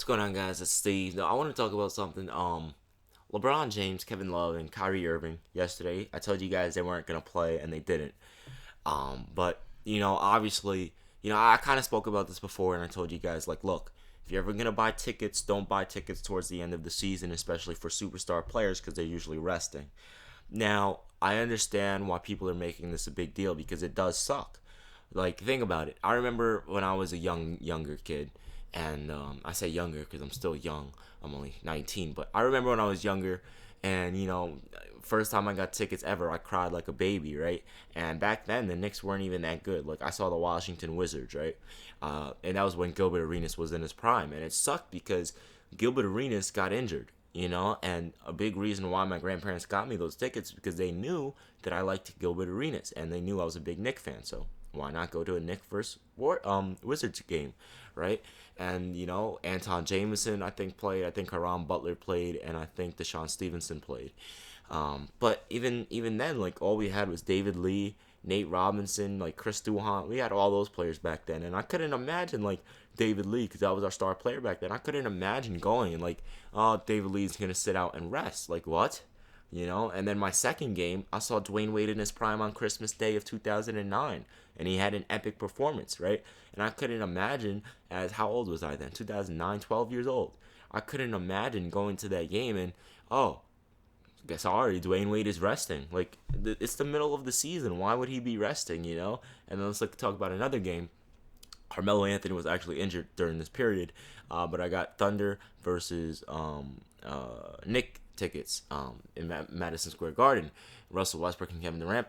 What's going on, guys? It's Steve. Now, I want to talk about something. LeBron James, Kevin Love, and Kyrie Irving yesterday. I told you guys they weren't gonna play, and they didn't. But obviously, I kind of spoke about this before, and I told you guys, like, look, if you're ever gonna buy tickets, don't buy tickets towards the end of the season, especially for superstar players, because they're usually resting. Now, I understand why people are making this a big deal because it does suck. Like, think about it. I remember when I was a younger kid, and I say younger because I'm still young. I'm only 19, but I remember when I was younger, and first time I got tickets ever, I cried like a baby, right? And back then, the Knicks weren't even that good. Like, I saw the Washington Wizards, right? And that was when Gilbert Arenas was in his prime, and it sucked because Gilbert Arenas got injured. And a big reason why my grandparents got me those tickets is because they knew that I liked Gilbert Arenas, and they knew I was a big Knicks fan. So why not go to a Knicks versus Wizards game, right? And Anton Jameson I think played, I think Haram Butler played, and I think Deshaun Stevenson played. But even then, like all we had was David Lee, Nate Robinson, like Chris Duhon. We had all those players back then, and I couldn't imagine like David Lee because that was our star player back then. I couldn't imagine going and like, oh, David Lee's gonna sit out and rest. Like what? And then my second game, I saw Dwayne Wade in his prime on Christmas Day of 2009, and he had an epic performance, right? And I couldn't imagine, as how old was I then? 2009, 12 years old. I couldn't imagine going to that game and, oh, guess sorry, Dwayne Wade is resting. Like, it's the middle of the season. Why would he be resting, And then let's talk about another game. Carmelo Anthony was actually injured during this period, but I got Thunder versus Nick tickets in Madison Square Garden. Russell Westbrook and Kevin Durant.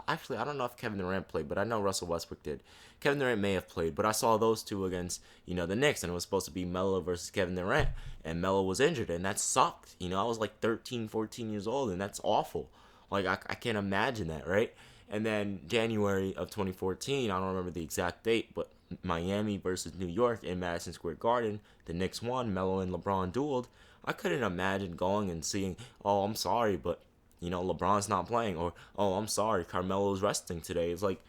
Actually, I don't know if Kevin Durant played, but I know Russell Westbrook did. Kevin Durant may have played, but I saw those two against the Knicks, and it was supposed to be Melo versus Kevin Durant, and Melo was injured, and that sucked. I was like 13, 14 years old, and that's awful. Like I can't imagine that, right? And then January of 2014, I don't remember the exact date, but Miami versus New York in Madison Square Garden, the Knicks won. Melo and LeBron dueled. I couldn't imagine going and seeing, oh, I'm sorry, but LeBron's not playing, or oh, I'm sorry, Carmelo's resting today. It's like,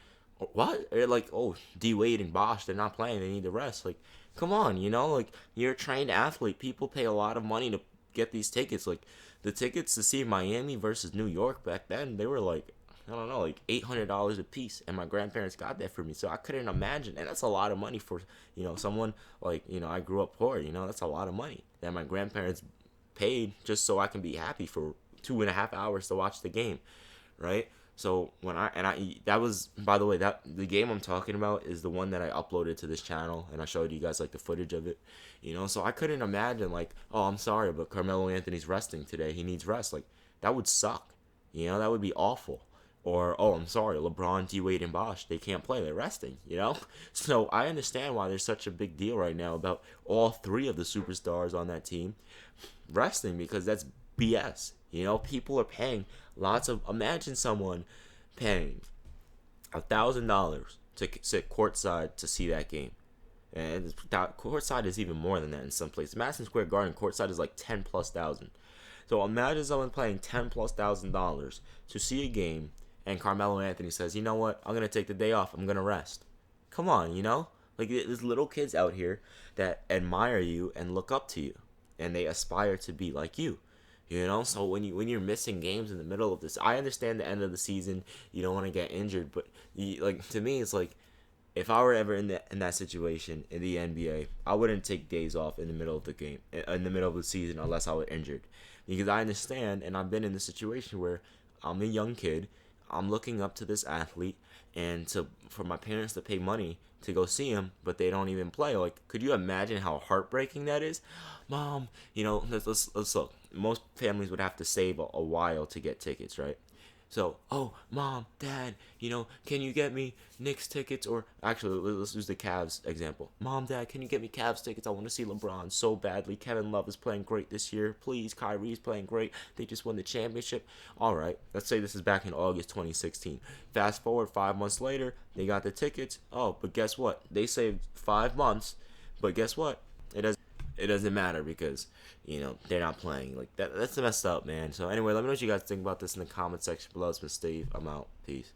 what? Like, oh, D Wade and Bosh, they're not playing. They need to rest. Like, come on, like you're a trained athlete. People pay a lot of money to get these tickets. Like the tickets to see Miami versus New York back then, they were like, I don't know, like $800 a piece, and my grandparents got that for me. So I couldn't imagine, and that's a lot of money for someone like I grew up poor. That's a lot of money that my grandparents paid just so I can be happy for 2.5 hours to watch the game, right? So that was, by the way, that the game I'm talking about is the one that I uploaded to this channel, and I showed you guys like the footage of it, So I couldn't imagine like, oh, I'm sorry, but Carmelo Anthony's resting today. He needs rest. Like that would suck. That would be awful. Or, oh, I'm sorry, LeBron, D Wade, and Bosh, they can't play. They're resting. So I understand why there's such a big deal right now about all three of the superstars on that team resting because that's BS. People are paying lots of. Imagine someone paying $1,000 to sit courtside to see that game, and courtside is even more than that in some places. Madison Square Garden courtside is like 10 plus thousand. So imagine someone paying 10 plus $1,000 to see a game, and Carmelo Anthony says, you know what? I'm gonna take the day off. I'm gonna rest. Come on, like there's little kids out here that admire you and look up to you, and they aspire to be like you. So when you're missing games in the middle of this, I understand the end of the season, you don't want to get injured, but like to me, it's like if I were ever in that situation in the NBA, I wouldn't take days off in the middle of the game, in the middle of the season, unless I was injured, because I understand, and I've been in the situation where I'm a young kid, I'm looking up to this athlete, and for my parents to pay money to go see him, but they don't even play. Like, could you imagine how heartbreaking that is? Mom, let's look. Most families would have to save a while to get tickets, right? So, oh, mom, dad, can you get me Knicks tickets? Or actually, let's use the Cavs example. Mom, dad, can you get me Cavs tickets? I want to see LeBron so badly. Kevin Love is playing great this year. Please, Kyrie's playing great. They just won the championship. All right, let's say this is back in August 2016. Fast forward 5 months later, they got the tickets. Oh, but guess what? They saved 5 months, but guess what? It doesn't matter because they're not playing. Like that's messed up, man. So anyway, let me know what you guys think about this in the comment section below. It's been Steve. I'm out. Peace.